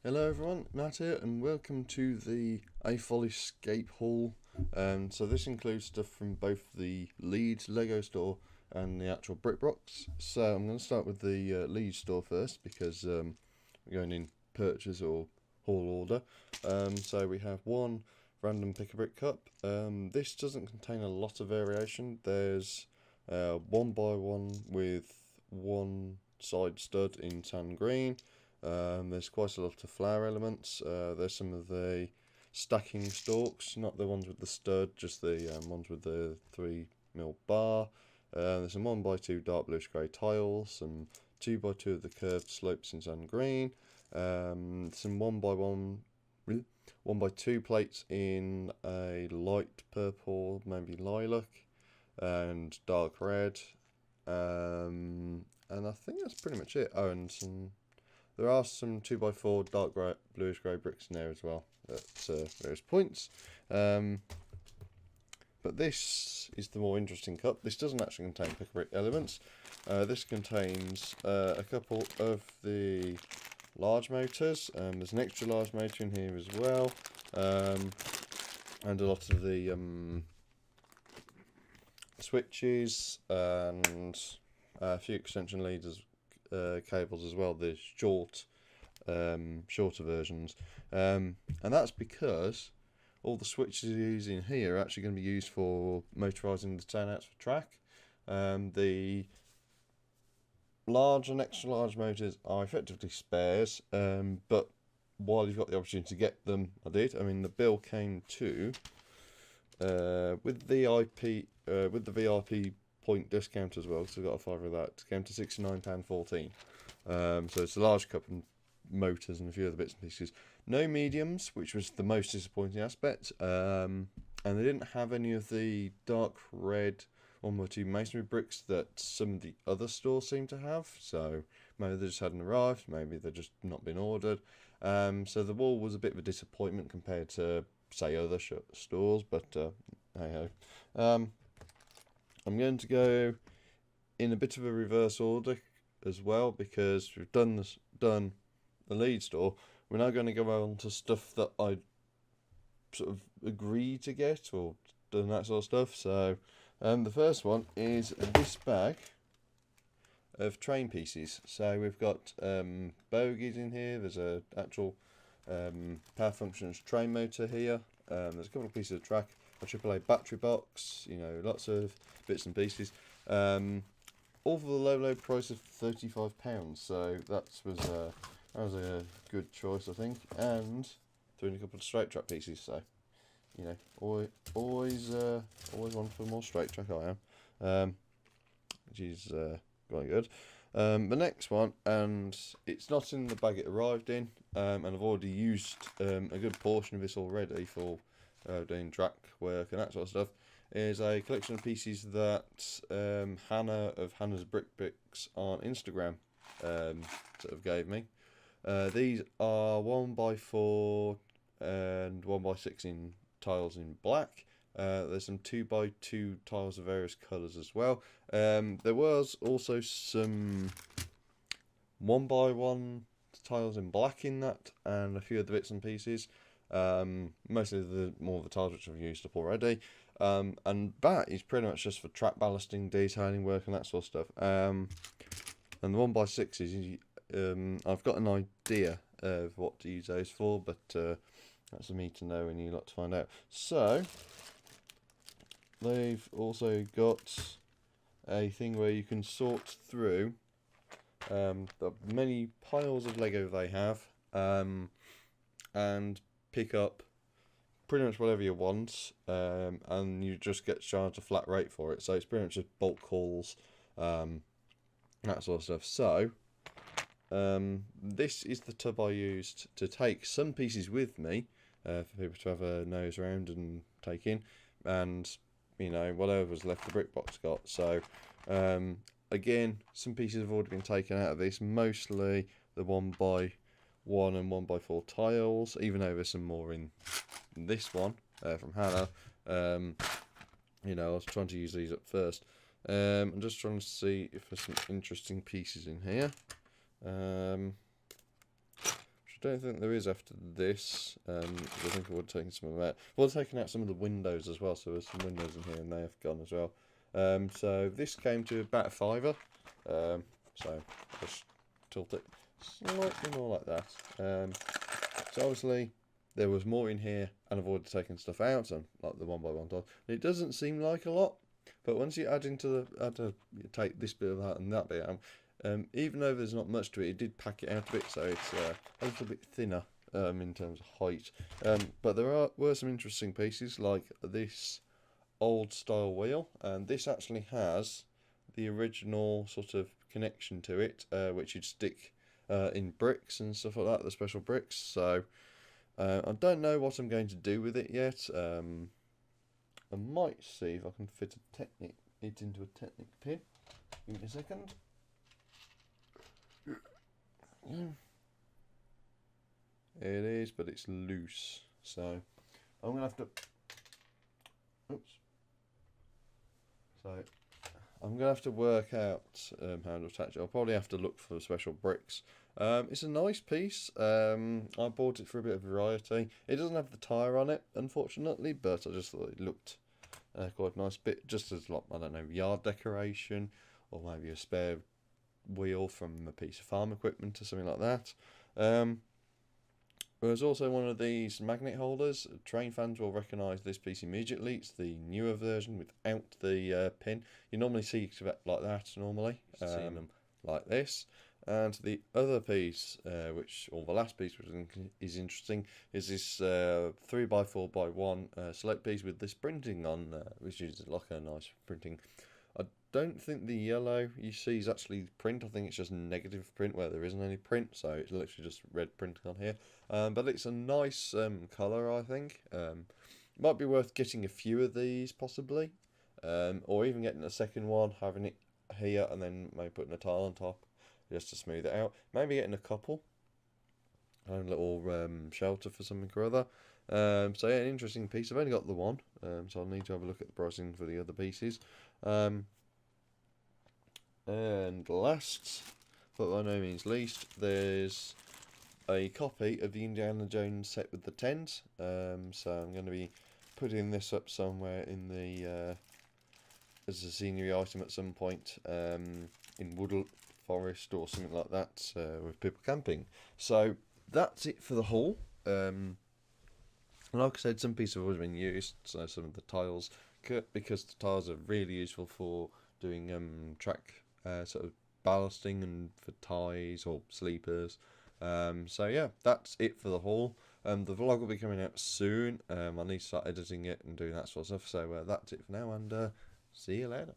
Hello everyone, Matt here, and welcome to the AFOL Escape haul. So this includes stuff from both the Leeds LEGO store and the actual BrickBox. So I'm going to start with the Leeds store first because we're going in purchase or haul order. So we have one random pick-a-brick cup. This doesn't contain a lot of variation. There's one by one with one side stud in tan green. There's quite a lot of flower elements. There's some of the stacking stalks, not the ones with the stud, just the ones with the 3mm bar. There's some 1x2 dark bluish grey tiles, some 2x2 of the curved slopes in sand green, some 1x2 plates in a light purple, maybe lilac, and dark red. And I think that's pretty much it. Oh, and there are some 2x4 dark bluish grey bricks in there as well at various points. But this is the more interesting cup. This doesn't actually contain pick-a-brick elements. This contains a couple of the large motors. There's an extra large motor in here as well. And a lot of the switches and a few extension leads cables as well, the shorter versions, and that's because all the switches in here are actually going to be used for motorising the turnouts for track. The large and extra large motors are effectively spares, but while you've got the opportunity to get them, I did. I mean, the bill came to with the VIP point discount as well, because I got a fiver of that. It came to £69.14. So it's a large cup and motors and a few other bits and pieces. No mediums, which was the most disappointing aspect. And they didn't have any of the dark red 1x2 masonry bricks that some of the other stores seem to have. So maybe they just hadn't arrived, maybe they've just not been ordered. So the wall was a bit of a disappointment compared to, say, other stores, but hey ho. I'm going to go in a bit of a reverse order as well, because we've done the lead store. We're now going to go on to stuff that I sort of agreed to get or done that sort of stuff. So the first one is this bag of train pieces. So we've got bogies in here. There's a actual power functions train motor here. There's a couple of pieces of track, a AAA battery box, lots of bits and pieces. All for the low price of £35. So that was a good choice, I think. And threw in a couple of straight track pieces. So always one for more straight track. I am, which is quite good. The next one, and it's not in the bag it arrived in, and I've already used a good portion of this already for doing track work and that sort of stuff, is a collection of pieces that Hannah of Hannah's Bricks on Instagram sort of gave me. These are 1x4 and 1x6 in tiles in black. There's some 2x2 tiles of various colours as well. There was also some 1x1 tiles in black in that, and a few other bits and pieces. Mostly more of the tiles which I've used up already. And that is pretty much just for track ballasting, detailing work, and that sort of stuff. And the 1x6s, I've got an idea of what to use those for, but that's for me to know and you lot to find out. So they've also got a thing where you can sort through the many piles of Lego they have, and pick up pretty much whatever you want, and you just get charged a flat rate for it. So it's pretty much just bulk hauls, that sort of stuff. So this is the tub I used to take some pieces with me, for people to have a nose around and take in, and whatever was left the brick box got. So again, some pieces have already been taken out of this, mostly the 1x1 and 1x4 tiles, even though there's some more in this one from Hannah. I was trying to use these up first. I'm just trying to see if there's some interesting pieces in here. I don't think there is after this. I think I would have taken some of that. We'll have taken out some of the windows as well, so there's some windows in here and they have gone as well. So this came to about a £5. So just tilt it slightly more like that. So obviously there was more in here, and I've already taken stuff out, and like the 1x1 tiles. It doesn't seem like a lot, but once you add you take this bit of that and that bit out, even though there's not much to it, it did pack it out a bit, so it's a little bit thinner in terms of height. But there were some interesting pieces, like this old style wheel, and this actually has the original sort of connection to it, which you'd stick in bricks and stuff like that, the special bricks. So I don't know what I'm going to do with it yet. I might see if I can fit it into a Technic pin. Give me a second. It is, but it's loose, so I'm gonna have to. Oops. So I'm gonna have to work out how to attach it. I'll probably have to look for special bricks. It's a nice piece. I bought it for a bit of variety. It doesn't have the tyre on it, unfortunately, but I just thought it looked quite a nice bit, just as, like, I don't know, yard decoration, or maybe a spare wheel from a piece of farm equipment or something like that. There's also one of these magnet holders. Train fans will recognise this piece immediately. It's the newer version without the pin. You normally see it like that normally, seeing them like this. And the other piece, or the last piece, which is interesting, is this 3x4x1 slope piece with this printing on, which is like a nice printing. I don't think the yellow you see is actually print. I think it's just negative print where there isn't any print, so it's literally just red printing on here. But it's a nice colour, I think. Might be worth getting a few of these, possibly, or even getting a second one, having it here, and then maybe putting a tile on top, just to smooth it out. Maybe getting a couple. A little shelter for something or other. So yeah, an interesting piece. I've only got the one, so I'll need to have a look at the pricing for the other pieces. And last, but by no means least, there's a copy of the Indiana Jones set with the tent. So I'm going to be putting this up somewhere in the as a scenery item at some point in Wood Forest or something like that with people camping. So that's it for the haul. Like I said, some pieces have already been used, so some of the tiles, because the tiles are really useful for doing track sort of ballasting and for ties or sleepers. So yeah, that's it for the haul. The vlog will be coming out soon. I need to start editing it and doing that sort of stuff. So that's it for now, and see you later.